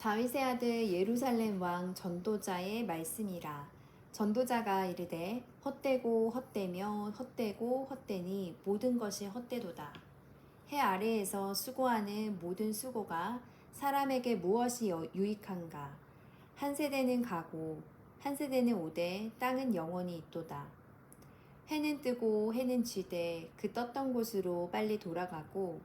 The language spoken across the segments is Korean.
다윗의 아들 예루살렘 왕 전도자의 말씀이라. 전도자가 이르되 헛되고 헛되며 헛되고 헛되니 모든 것이 헛되도다. 해 아래에서 수고하는 모든 수고가 사람에게 무엇이 유익한가. 한 세대는 가고 한 세대는 오되 땅은 영원히 있도다. 해는 뜨고 해는 지되 그 떴던 곳으로 빨리 돌아가고,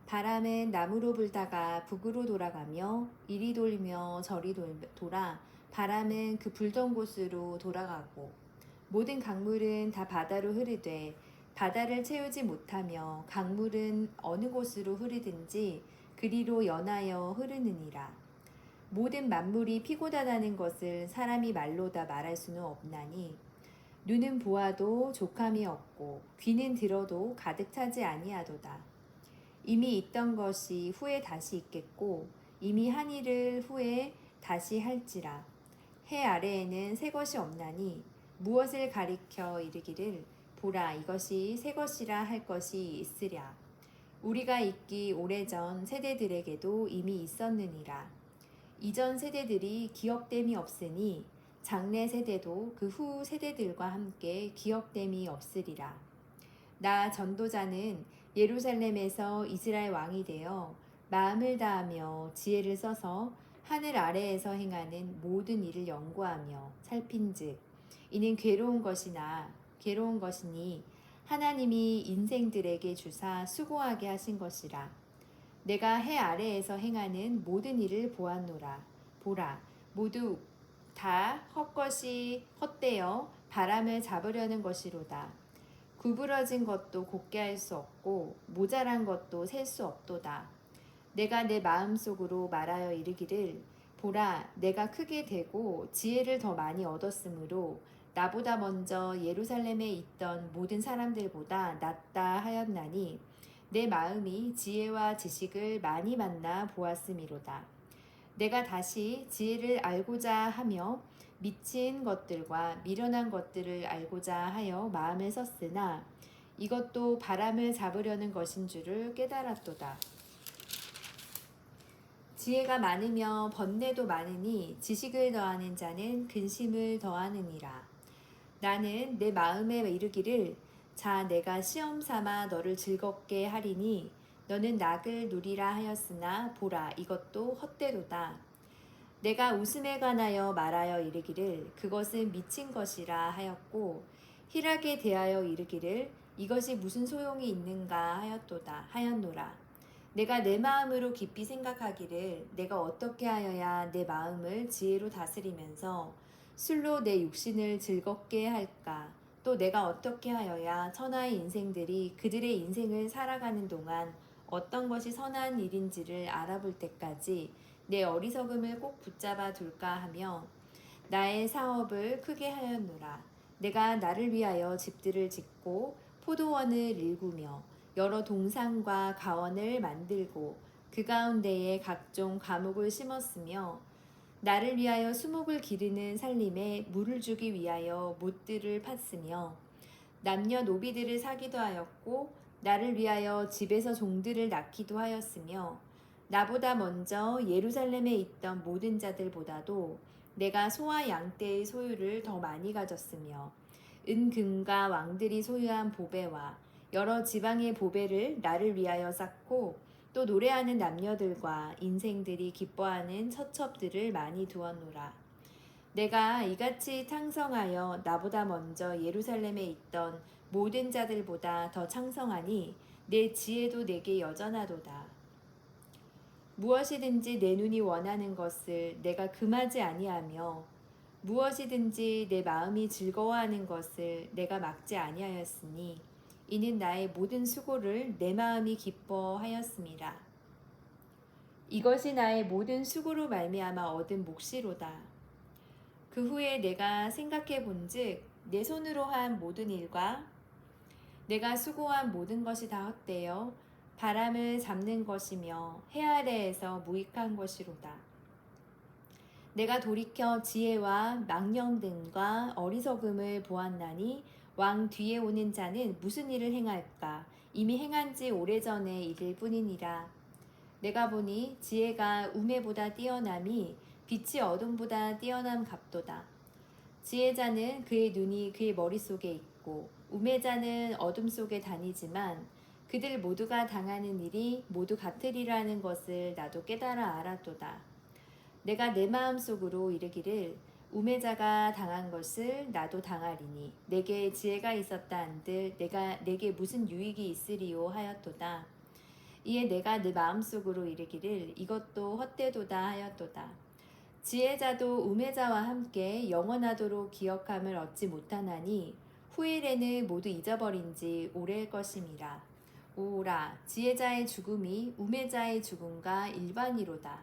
바람은 남으로 불다가 북으로 돌아가며 이리 돌며 저리 돌아 바람은 그 불던 곳으로 돌아가고, 모든 강물은 다 바다로 흐르되 바다를 채우지 못하며 강물은 어느 곳으로 흐르든지 그리로 연하여 흐르느니라. 모든 만물이 피고다다는 것을 사람이 말로 다 말할 수는 없나니, 눈은 보아도 족함이 없고 귀는 들어도 가득 차지 아니하도다. 이미 있던 것이 후에 다시 있겠고 이미 한 일을 후에 다시 할지라. 해 아래에는 새 것이 없나니 무엇을 가리켜 이르기를 보라 이것이 새 것이라 할 것이 있으랴. 우리가 있기 오래전 세대들에게도 이미 있었느니라. 이전 세대들이 기억됨이 없으니 장래 세대도 그 후 세대들과 함께 기억됨이 없으리라. 나 전도자는 예루살렘에서 이스라엘 왕이 되어 마음을 다하며 지혜를 써서 하늘 아래에서 행하는 모든 일을 연구하며 살핀즉 이는 괴로운 것이니 하나님이 인생들에게 주사 수고하게 하신 것이라. 내가 해 아래에서 행하는 모든 일을 보았노라. 보라, 모두 다 헛것이 헛되어 바람을 잡으려는 것이로다. 구부러진 것도 곱게 할 수 없고 모자란 것도 셀 수 없도다. 내가 내 마음속으로 말하여 이르기를 보라, 내가 크게 되고 지혜를 더 많이 얻었으므로 나보다 먼저 예루살렘에 있던 모든 사람들보다 낫다 하였나니, 내 마음이 지혜와 지식을 많이 만나 보았음이로다. 내가 다시 지혜를 알고자 하며 미친 것들과 미련한 것들을 알고자 하여 마음을 썼으나 이것도 바람을 잡으려는 것인 줄을 깨달았도다. 지혜가 많으며 번뇌도 많으니 지식을 더하는 자는 근심을 더하느니라. 나는 내 마음에 이르기를 자, 내가 시험 삼아 너를 즐겁게 하리니 너는 낙을 누리라 하였으나 보라 이것도 헛되도다. 내가 웃음에 관하여 말하여 이르기를 그것은 미친 것이라 하였고, 희락에 대하여 이르기를 이것이 무슨 소용이 있는가 하였노라. 내가 내 마음으로 깊이 생각하기를 내가 어떻게 하여야 내 마음을 지혜로 다스리면서 술로 내 육신을 즐겁게 할까. 또 내가 어떻게 하여야 천하의 인생들이 그들의 인생을 살아가는 동안 어떤 것이 선한 일인지를 알아볼 때까지 내 어리석음을 꼭 붙잡아 둘까 하며 나의 사업을 크게 하였노라. 내가 나를 위하여 집들을 짓고 포도원을 일구며 여러 동산과 가원을 만들고 그 가운데에 각종 과목을 심었으며, 나를 위하여 수목을 기르는 살림에 물을 주기 위하여 못들을 팠으며 남녀노비들을 사기도 하였고 나를 위하여 집에서 종들을 낳기도 하였으며, 나보다 먼저 예루살렘에 있던 모든 자들보다도 내가 소와 양떼의 소유를 더 많이 가졌으며 은금과 왕들이 소유한 보배와 여러 지방의 보배를 나를 위하여 쌓고 또 노래하는 남녀들과 인생들이 기뻐하는 처첩들을 많이 두었노라. 내가 이같이 창성하여 나보다 먼저 예루살렘에 있던 모든 자들보다 더 창성하니 내 지혜도 내게 여전하도다. 무엇이든지 내 눈이 원하는 것을 내가 금하지 아니하며 무엇이든지 내 마음이 즐거워하는 것을 내가 막지 아니하였으니 이는 나의 모든 수고를 내 마음이 기뻐하였음이라. 이것이 나의 모든 수고로 말미암아 얻은 몫이로다. 그 후에 내가 생각해 본즉 내 손으로 한 모든 일과 내가 수고한 모든 것이 다 헛되어 바람을 잡는 것이며 해 아래에서 무익한 것이로다. 내가 돌이켜 지혜와 망령됨과 어리석음을 보았나니 왕 뒤에 오는 자는 무슨 일을 행할까? 이미 행한 지 오래전의 일일 뿐이니라. 내가 보니 지혜가 우매보다 뛰어남이 빛이 어둠보다 뛰어남 같도다. 지혜자는 그의 눈이 그의 머릿속에 있고 우매자는 어둠 속에 다니지만 그들 모두가 당하는 일이 모두 같으리라는 것을 나도 깨달아 알았도다. 내가 내 마음속으로 이르기를 우매자가 당한 것을 나도 당하리니 내게 지혜가 있었다 한들 내게 무슨 유익이 있으리요 하였도다. 이에 내가 내 마음속으로 이르기를 이것도 헛되도다 하였도다. 지혜자도 우매자와 함께 영원하도록 기억함을 얻지 못하나니 후일에는 모두 잊어버린 지 오래일 것임이라. 오라 지혜자의 죽음이 우매자의 죽음과 일반이로다.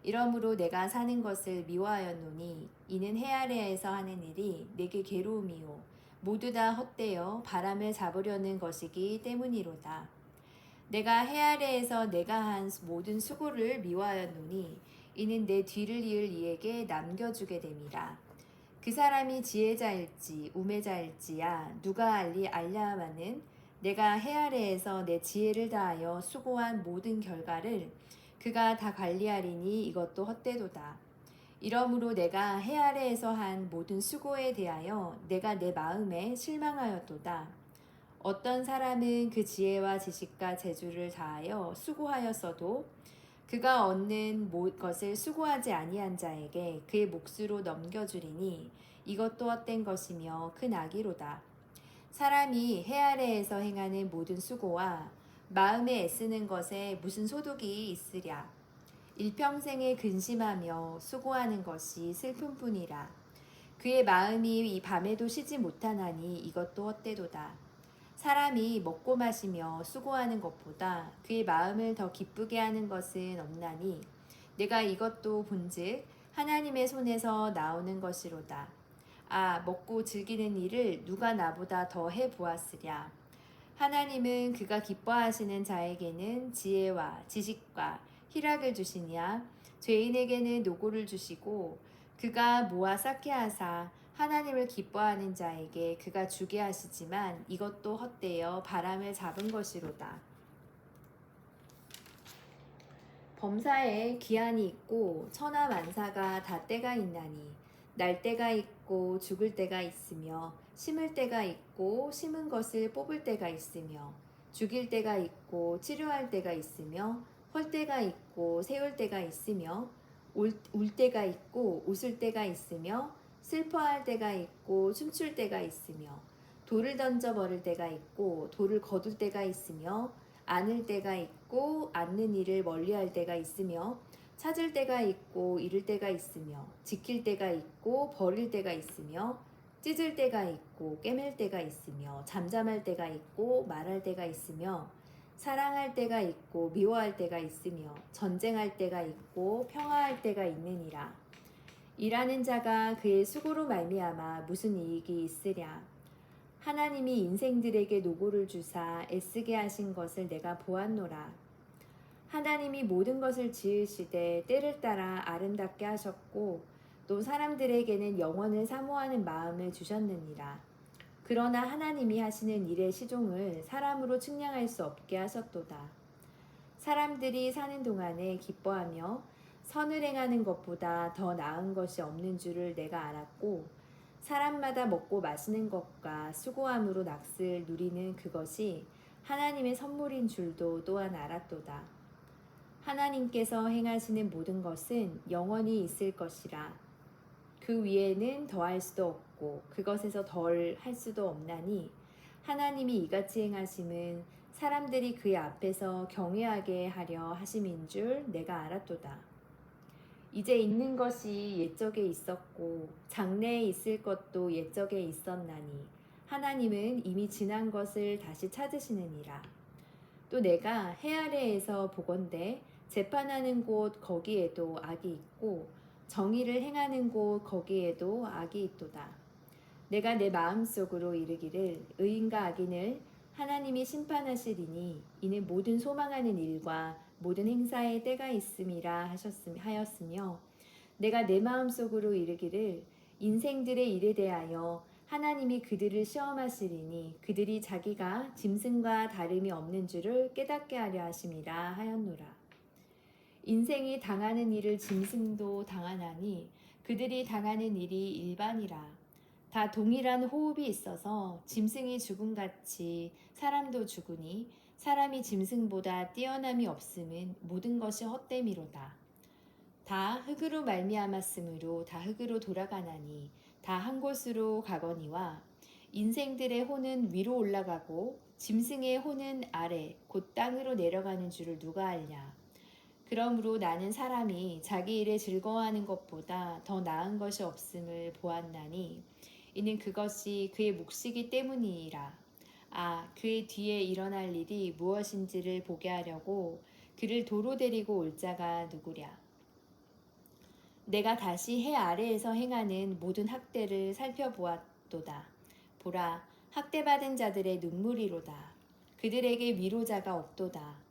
이러므로 내가 사는 것을 미워하였노니 이는 해 아래에서 하는 일이 내게 괴로움이요 모두 다 헛되어 바람을 잡으려는 것이기 때문이로다. 내가 해 아래에서 내가 한 모든 수고를 미워하였노니 이는 내 뒤를 이을 이에게 남겨주게 됨이라. 그 사람이 지혜자일지 우매자일지야 누가 알랴하마는 내가 해 아래에서 내 지혜를 다하여 수고한 모든 결과를 그가 다 관리하리니 이것도 헛되도다. 이러므로 내가 해 아래에서 한 모든 수고에 대하여 내가 내 마음에 실망하였도다. 어떤 사람은 그 지혜와 지식과 재주를 다하여 수고하였어도 그가 얻는 것을 수고하지 아니한 자에게 그의 몫으로 넘겨주리니 이것도 헛된 것이며 큰 악이로다. 사람이 해 아래에서 행하는 모든 수고와 마음에 애쓰는 것에 무슨 소득이 있으랴. 일평생에 근심하며 수고하는 것이 슬픔뿐이라. 그의 마음이 이 밤에도 쉬지 못하나니 이것도 헛되도다. 사람이 먹고 마시며 수고하는 것보다 그의 마음을 더 기쁘게 하는 것은 없나니 내가 이것도 본즉 하나님의 손에서 나오는 것이로다. 아, 먹고 즐기는 일을 누가 나보다 더 해보았으랴. 하나님은 그가 기뻐하시는 자에게는 지혜와 지식과 희락을 주시냐 죄인에게는 노고를 주시고 그가 모아 쌓게 하사 하나님을 기뻐하는 자에게 그가 주게 하시지만 이것도 헛되어 바람을 잡은 것이로다. 범사에 기한이 있고 천하만사가 다 때가 있나니 날 때가 있고 죽을 때가 있으며 심을 때가 있고 심은 것을 뽑을 때가 있으며 죽일 때가 있고 치료할 때가 있으며 헐 때가 있고 세울 때가 있으며 울 때가 있고 웃을 때가 있으며 슬퍼할 때가 있고 춤출 때가 있으며 돌을 던져 버릴 때가 있고 돌을 거둘 때가 있으며 안을 때가 있고 않는 일을 멀리할 때가 있으며 찾을 때가 있고 잃을 때가 있으며 지킬 때가 있고 버릴 때가 있으며 찢을 때가 있고 꿰맬 때가 있으며 잠잠할 때가 있고 말할 때가 있으며 사랑할 때가 있고 미워할 때가 있으며 전쟁할 때가 있고 평화할 때가 있느니라. 일하는 자가 그의 수고로 말미암아 무슨 이익이 있으랴. 하나님이 인생들에게 노고를 주사 애쓰게 하신 것을 내가 보았노라. 하나님이 모든 것을 지으시되 때를 따라 아름답게 하셨고 또 사람들에게는 영원을 사모하는 마음을 주셨느니라. 그러나 하나님이 하시는 일의 시종을 사람으로 측량할 수 없게 하셨도다. 사람들이 사는 동안에 기뻐하며 선을 행하는 것보다 더 나은 것이 없는 줄을 내가 알았고 사람마다 먹고 마시는 것과 수고함으로 낙을 누리는 그것이 하나님의 선물인 줄도 또한 알았도다. 하나님께서 행하시는 모든 것은 영원히 있을 것이라. 그 위에는 더할 수도 없고 그것에서 덜 할 수도 없나니 하나님이 이같이 행하심은 사람들이 그의 앞에서 경외하게 하려 하심인 줄 내가 알았도다. 이제 있는 것이 옛적에 있었고 장래에 있을 것도 옛적에 있었나니 하나님은 이미 지난 것을 다시 찾으시느니라. 또 내가 해 아래에서 보건대 재판하는 곳 거기에도 악이 있고 정의를 행하는 곳 거기에도 악이 있도다. 내가 내 마음속으로 이르기를 의인과 악인을 하나님이 심판하시리니 이는 모든 소망하는 일과 모든 행사에 때가 있음이라 하였으며 내가 내 마음속으로 이르기를 인생들의 일에 대하여 하나님이 그들을 시험하시리니 그들이 자기가 짐승과 다름이 없는 줄을 깨닫게 하려 하심이라 하였노라. 인생이 당하는 일을 짐승도 당하나니 그들이 당하는 일이 일반이라. 다 동일한 호흡이 있어서 짐승이 죽음같이 사람도 죽으니 사람이 짐승보다 뛰어남이 없음은 모든 것이 헛됨이로다. 다 흙으로 말미암았으므로 다 흙으로 돌아가나니 다 한 곳으로 가거니와 인생들의 혼은 위로 올라가고 짐승의 혼은 아래 곧 땅으로 내려가는 줄을 누가 알냐. 그러므로 나는 사람이 자기 일에 즐거워하는 것보다 더 나은 것이 없음을 보았나니 이는 그것이 그의 몫이기 때문이라. 그의 뒤에 일어날 일이 무엇인지를 보게 하려고 그를 도로 데리고 올 자가 누구랴. 내가 다시 해 아래에서 행하는 모든 학대를 살펴보았도다. 보라, 학대받은 자들의 눈물이로다. 그들에게 위로자가 없도다.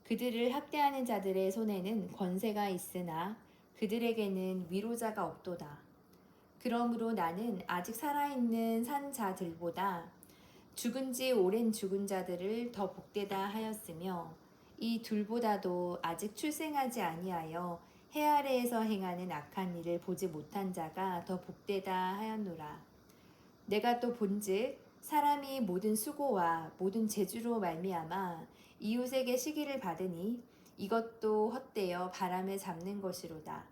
그들을 학대하는 자들의 손에는 권세가 있으나 그들에게는 위로자가 없도다. 그러므로 나는 아직 살아있는 산 자들보다 죽은 지 오랜 죽은 자들을 더 복되다 하였으며 이 둘보다도 아직 출생하지 아니하여 해 아래에서 행하는 악한 일을 보지 못한 자가 더 복되다 하였노라. 내가 또 본즉 사람이 모든 수고와 모든 재주로 말미암아 이웃에게 시기를 받으니 이것도 헛되어 바람에 잡는 것이로다.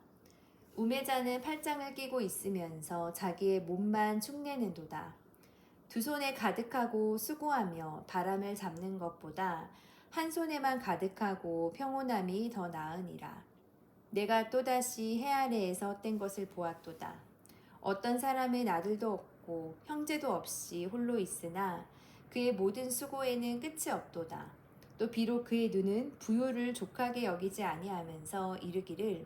우매자는 팔짱을 끼고 있으면서 자기의 몸만 축내는도다. 두 손에 가득하고 수고하며 바람을 잡는 것보다 한 손에만 가득하고 평온함이 더 나으니라. 내가 또다시 해 아래에서 헛된 것을 보았도다. 어떤 사람은 아들도 없고 형제도 없이 홀로 있으나 그의 모든 수고에는 끝이 없도다. 또 비록 그의 눈은 부요를 족하게 여기지 아니하면서 이르기를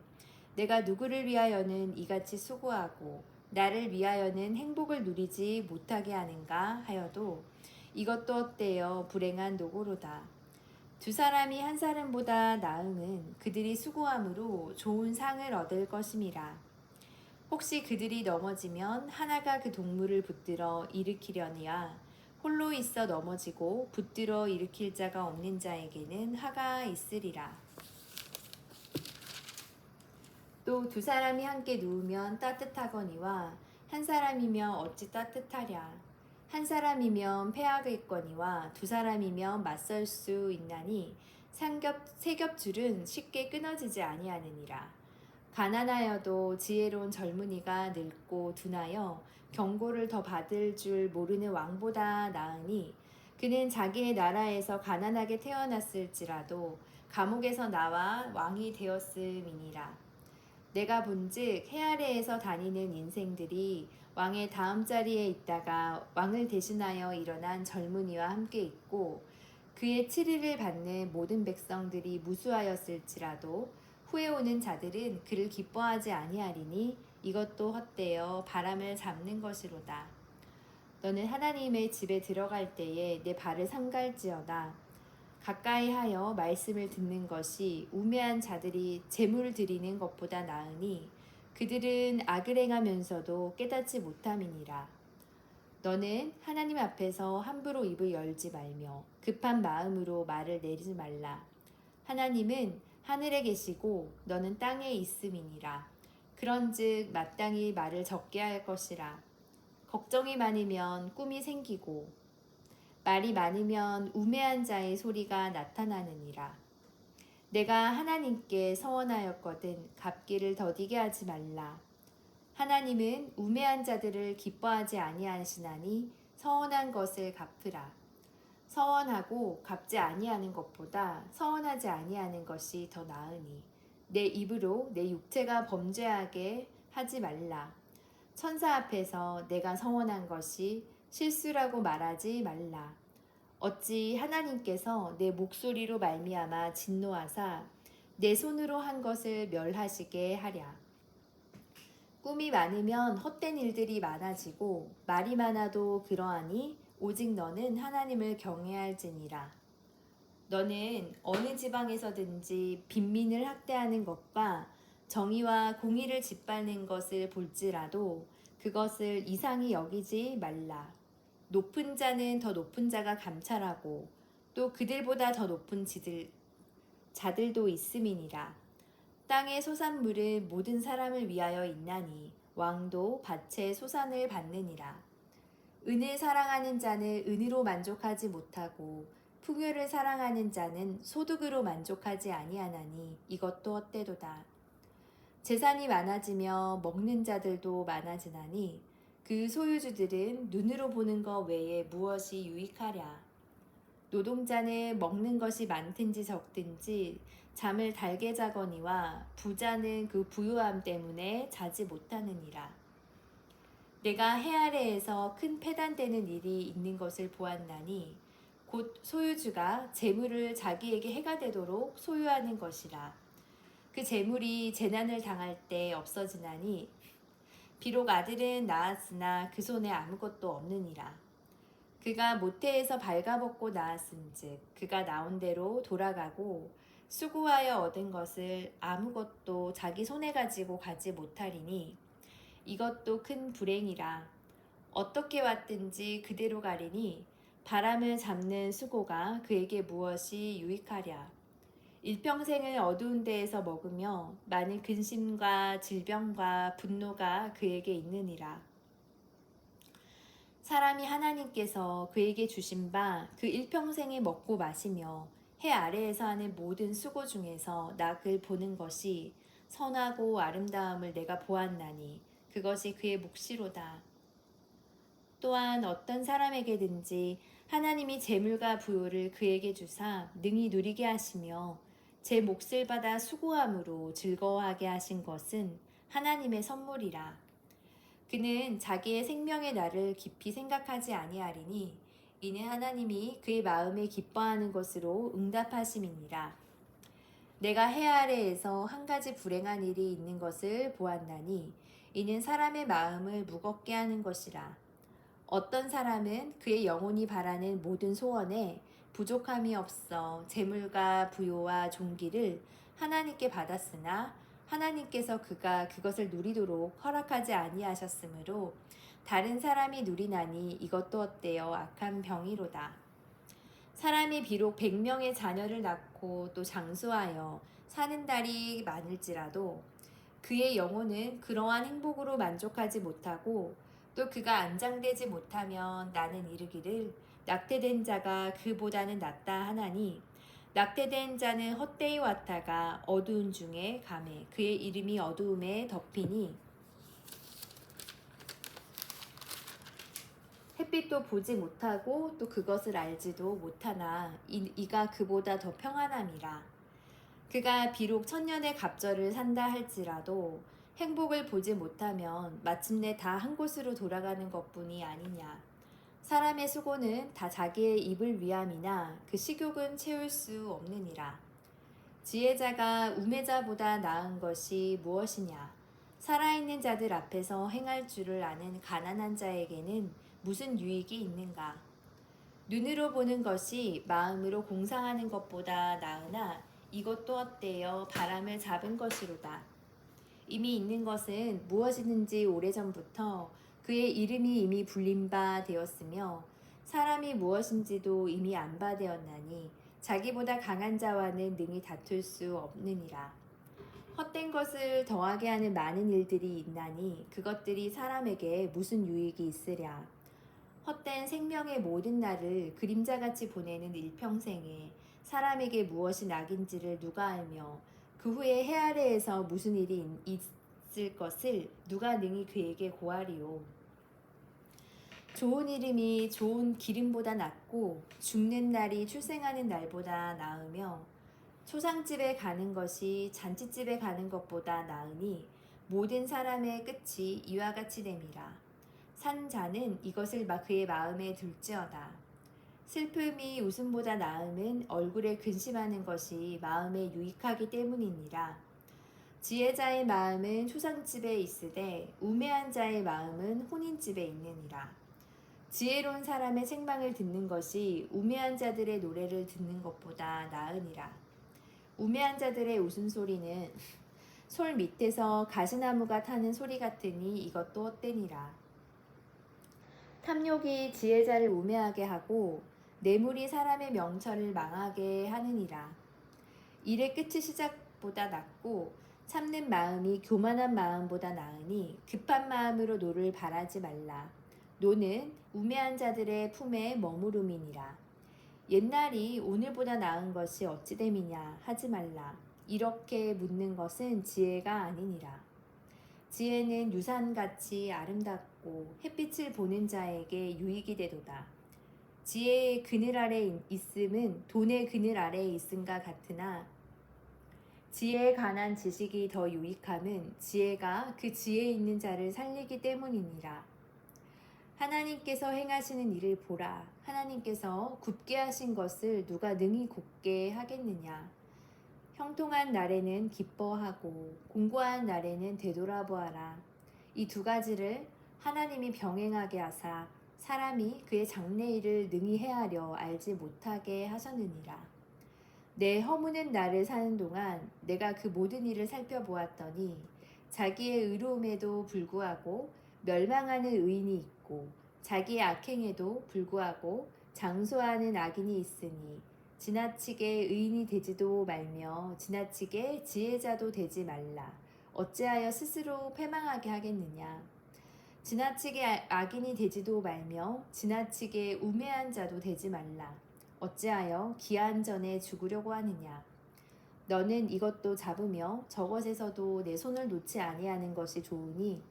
내가 누구를 위하여는 이같이 수고하고 나를 위하여는 행복을 누리지 못하게 하는가 하여도 이것도 헛되어 불행한 노고로다. 두 사람이 한 사람보다 나음은 그들이 수고함으로 좋은 상을 얻을 것임이라. 혹시 그들이 넘어지면 하나가 그 동물을 붙들어 일으키려니와 홀로 있어 넘어지고 붙들어 일으킬 자가 없는 자에게는 하가 있으리라. 또 두 사람이 함께 누우면 따뜻하거니와 한 사람이면 어찌 따뜻하랴. 한 사람이면 패하겠거니와 두 사람이면 맞설 수 있나니 세 겹줄은 쉽게 끊어지지 아니하느니라. 가난하여도 지혜로운 젊은이가 늙고 둔하여 경고를 더 받을 줄 모르는 왕보다 나으니 그는 자기의 나라에서 가난하게 태어났을지라도 감옥에서 나와 왕이 되었음이니라. 내가 본즉 해 아래에서 다니는 인생들이 왕의 다음 자리에 있다가 왕을 대신하여 일어난 젊은이와 함께 있고 그의 치리를 받는 모든 백성들이 무수하였을지라도 후에 오는 자들은 그를 기뻐하지 아니하리니 이것도 헛되어 바람을 잡는 것이로다. 너는 하나님의 집에 들어갈 때에 내 발을 삼갈지어다. 가까이 하여 말씀을 듣는 것이 우매한 자들이 재물을 드리는 것보다 나으니 그들은 악을 행하면서도 깨닫지 못함이니라. 너는 하나님 앞에서 함부로 입을 열지 말며 급한 마음으로 말을 내리지 말라. 하나님은 하늘에 계시고 너는 땅에 있음이니라. 그런즉 마땅히 말을 적게 할 것이라. 걱정이 많으면 꿈이 생기고 말이 많으면 우매한 자의 소리가 나타나느니라. 내가 하나님께 서원하였거든 갚기를 더디게 하지 말라. 하나님은 우매한 자들을 기뻐하지 아니하시나니 서원한 것을 갚으라. 서원하고 갚지 아니하는 것보다 서원하지 아니하는 것이 더 나으니 내 입으로 내 육체가 범죄하게 하지 말라. 천사 앞에서 내가 서원한 것이 실수라고 말하지 말라. 어찌 하나님께서 내 목소리로 말미암아 진노하사 내 손으로 한 것을 멸하시게 하랴. 꿈이 많으면 헛된 일들이 많아지고 말이 많아도 그러하니 오직 너는 하나님을 경외할지니라. 너는 어느 지방에서든지 빈민을 학대하는 것과 정의와 공의를 짓밟는 것을 볼지라도 그것을 이상히 여기지 말라. 높은 자는 더 높은 자가 감찰하고 또 그들보다 더 높은 자들도 있음이니라. 땅의 소산물은 모든 사람을 위하여 있나니 왕도 밭의 소산을 받느니라. 은을 사랑하는 자는 은으로 만족하지 못하고 풍요를 사랑하는 자는 소득으로 만족하지 아니하나니 이것도 헛되도다. 재산이 많아지며 먹는 자들도 많아지나니 그 소유주들은 눈으로 보는 것 외에 무엇이 유익하랴. 노동자는 먹는 것이 많든지 적든지 잠을 달게 자거니와 부자는 그 부유함 때문에 자지 못하느니라. 내가 해 아래에서 큰 패단되는 일이 있는 것을 보았나니 곧 소유주가 재물을 자기에게 해가 되도록 소유하는 것이라. 그 재물이 재난을 당할 때 없어지나니 비록 아들은 낳았으나 그 손에 아무것도 없느니라. 그가 모태에서 발가벗고 낳았은즉 그가 나온 대로 돌아가고 수고하여 얻은 것을 아무것도 자기 손에 가지고 가지 못하리니 이것도 큰 불행이라. 어떻게 왔든지 그대로 가리니 바람을 잡는 수고가 그에게 무엇이 유익하랴. 일평생을 어두운 데에서 먹으며 많은 근심과 질병과 분노가 그에게 있느니라. 사람이 하나님께서 그에게 주신 바 그 일평생에 먹고 마시며 해 아래에서 하는 모든 수고 중에서 낙을 보는 것이 선하고 아름다움을 내가 보았나니 그것이 그의 몫이로다. 또한 어떤 사람에게든지 하나님이 재물과 부요를 그에게 주사 능히 누리게 하시며 제 몫을 받아 수고함으로 즐거워하게 하신 것은 하나님의 선물이라. 그는 자기의 생명의 날을 깊이 생각하지 아니하리니 이는 하나님이 그의 마음에 기뻐하는 것으로 응답하심이니라. 내가 해 아래에서 한 가지 불행한 일이 있는 것을 보았나니 이는 사람의 마음을 무겁게 하는 것이라. 어떤 사람은 그의 영혼이 바라는 모든 소원에 부족함이 없어 재물과 부요와 존귀를 하나님께 받았으나 하나님께서 그가 그것을 누리도록 허락하지 아니하셨으므로 다른 사람이 누리나니 이것도 헛되어 악한 병이로다. 사람이 비록 100명의 자녀를 낳고 또 장수하여 사는 달이 많을지라도 그의 영혼은 그러한 행복으로 만족하지 못하고 또 그가 안장되지 못하면 나는 이르기를 낙태된 자가 그보다는 낫다 하나니 낙태된 자는 헛되이 왔다가 어두운 중에 감에 그의 이름이 어두움에 덮이니 햇빛도 보지 못하고 또 그것을 알지도 못하나 이가 그보다 더 평안함이라. 그가 비록 천년의 갑절을 산다 할지라도 행복을 보지 못하면 마침내 다 한 곳으로 돌아가는 것뿐이 아니냐. 사람의 수고는 다 자기의 입을 위함이나 그 식욕은 채울 수 없느니라. 지혜자가 우매자보다 나은 것이 무엇이냐. 살아있는 자들 앞에서 행할 줄을 아는 가난한 자에게는 무슨 유익이 있는가. 눈으로 보는 것이 마음으로 공상하는 것보다 나으나 이것도 헛되어 바람을 잡은 것이로다. 이미 있는 것은 무엇이든지 오래전부터 그의 이름이 이미 불린 바 되었으며 사람이 무엇인지도 이미 안 바 되었나니 자기보다 강한 자와는 능히 다툴 수 없느니라. 헛된 것을 더하게 하는 많은 일들이 있나니 그것들이 사람에게 무슨 유익이 있으랴. 헛된 생명의 모든 날을 그림자같이 보내는 일평생에 사람에게 무엇이 낙인지를 누가 알며 그 후에 해 아래에서 무슨 일이 있을 것을 누가 능히 그에게 고하리요. 좋은 이름이 좋은 기름보다 낫고 죽는 날이 출생하는 날보다 나으며 초상집에 가는 것이 잔치집에 가는 것보다 나으니 모든 사람의 끝이 이와 같이 됨이라. 산 자는 이것을 그의 마음에 둘지어다. 슬픔이 웃음보다 나음은 얼굴에 근심하는 것이 마음에 유익하기 때문이니라. 지혜자의 마음은 초상집에 있으되 우매한 자의 마음은 혼인집에 있느니라. 지혜로운 사람의 책망을 듣는 것이 우매한 자들의 노래를 듣는 것보다 나으니라. 우매한 자들의 웃음소리는 솔 밑에서 가시나무가 타는 소리 같으니 이것도 헛되니라. 탐욕이 지혜자를 우매하게 하고 뇌물이 사람의 명철을 망하게 하느니라. 일의 끝이 시작보다 낫고 참는 마음이 교만한 마음보다 나으니 급한 마음으로 노를 바라지 말라. 노는 우매한 자들의 품에 머무름이니라. 옛날이 오늘보다 나은 것이 어찌됨이냐 하지 말라. 이렇게 묻는 것은 지혜가 아니니라. 지혜는 유산같이 아름답고 햇빛을 보는 자에게 유익이 되도다. 지혜의 그늘 아래 있음은 돈의 그늘 아래에 있음과 같으나 지혜에 관한 지식이 더 유익함은 지혜가 그 지혜 있는 자를 살리기 때문이니라. 하나님께서 행하시는 일을 보라. 하나님께서 굽게 하신 것을 누가 능히 곱게 하겠느냐. 형통한 날에는 기뻐하고 공고한 날에는 되돌아보아라. 이 두 가지를 하나님이 병행하게 하사 사람이 그의 장래일을 능히 헤아려 알지 못하게 하셨느니라. 내 허무는 날을 사는 동안 내가 그 모든 일을 살펴보았더니 자기의 의로움에도 불구하고 멸망하는 의인이 있고 자기의 악행에도 불구하고 장수하는 악인이 있으니 지나치게 의인이 되지도 말며 지나치게 지혜자도 되지 말라. 어찌하여 스스로 패망하게 하겠느냐. 지나치게 악인이 되지도 말며 지나치게 우매한 자도 되지 말라. 어찌하여 기한 전에 죽으려고 하느냐. 너는 이것도 잡으며 저것에서도 내 손을 놓지 아니하는 것이 좋으니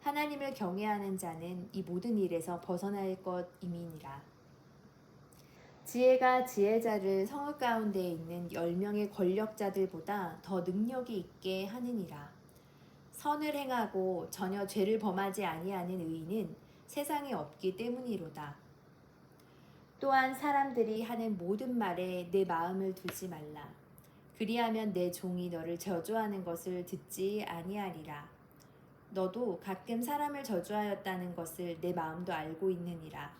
하나님을 경외하는 자는 이 모든 일에서 벗어날 것임이니라. 지혜가 지혜자를 성읍 가운데 있는 10명의 권력자들보다 더 능력이 있게 하느니라. 선을 행하고 전혀 죄를 범하지 아니하는 의인은 세상에 없기 때문이로다. 또한 사람들이 하는 모든 말에 내 마음을 두지 말라. 그리하면 내 종이 너를 저주하는 것을 듣지 아니하리라. 너도 가끔 사람을 저주하였다는 것을 내 마음도 알고 있느니라.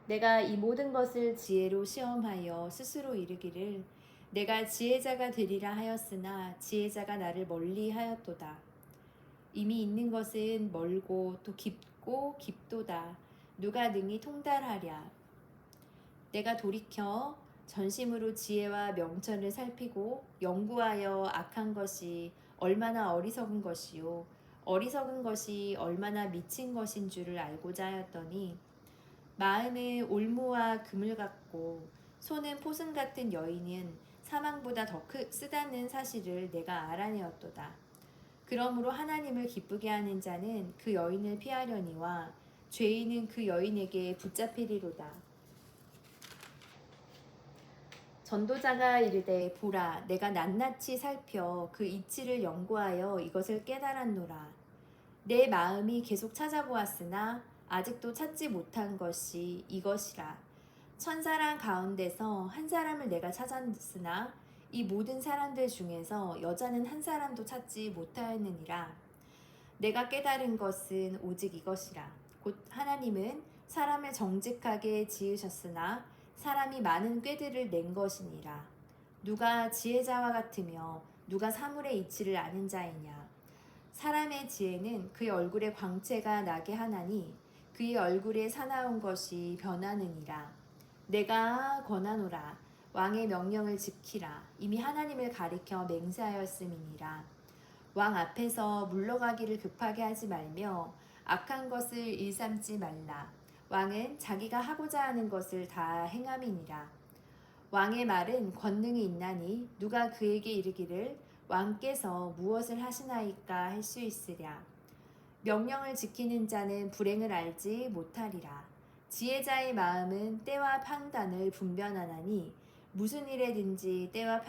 내가 이 모든 것을 지혜로 시험하여 스스로 이르기를 내가 지혜자가 되리라 하였으나 지혜자가 나를 멀리 하였도다. 이미 있는 것은 멀고 또 깊고 깊도다. 누가 능히 통달하랴. 내가 돌이켜 전심으로 지혜와 명철을 살피고 연구하여 악한 것이 얼마나 어리석은 것이요 어리석은 것이 얼마나 미친 것인 줄을 알고자 하였더니 마음은 올무와 그물 같고 손은 포승 같은 여인은 사망보다 더 쓰다는 사실을 내가 알아내었도다. 그러므로 하나님을 기쁘게 하는 자는 그 여인을 피하려니와 죄인은 그 여인에게 붙잡히리로다. 전도자가 이르되 보라 내가 낱낱이 살펴 그 이치를 연구하여 이것을 깨달았노라. 내 마음이 계속 찾아보았으나 아직도 찾지 못한 것이 이것이라. 천사랑 가운데서 한 사람을 내가 찾았으나 이 모든 사람들 중에서 여자는 한 사람도 찾지 못하였느니라. 내가 깨달은 것은 오직 이것이라. 곧 하나님은 사람을 정직하게 지으셨으나 사람이 많은 꾀들을 낸 것이니라. 누가 지혜자와 같으며 누가 사물의 이치를 아는 자이냐. 사람의 지혜는 그의 얼굴에 광채가 나게 하나니 그의 얼굴에 사나운 것이 변하느니라. 내가 권하노라. 왕의 명령을 지키라. 이미 하나님을 가리켜 맹세하였음이니라. 왕 앞에서 물러가기를 급하게 하지 말며 악한 것을 일삼지 말라. 왕은 자기가 하고자 하는 것을 다 행함이니라. 왕의 말은 권능이 있나니 누가 그에게 이르기를 왕께서 무엇을 하시나이까 할 수 있으랴. 명령을 지키는 자는 불행을 알지 못하리라. 지혜자의 마음은 때와 판단을 분별하나니 무슨 일에든지 때와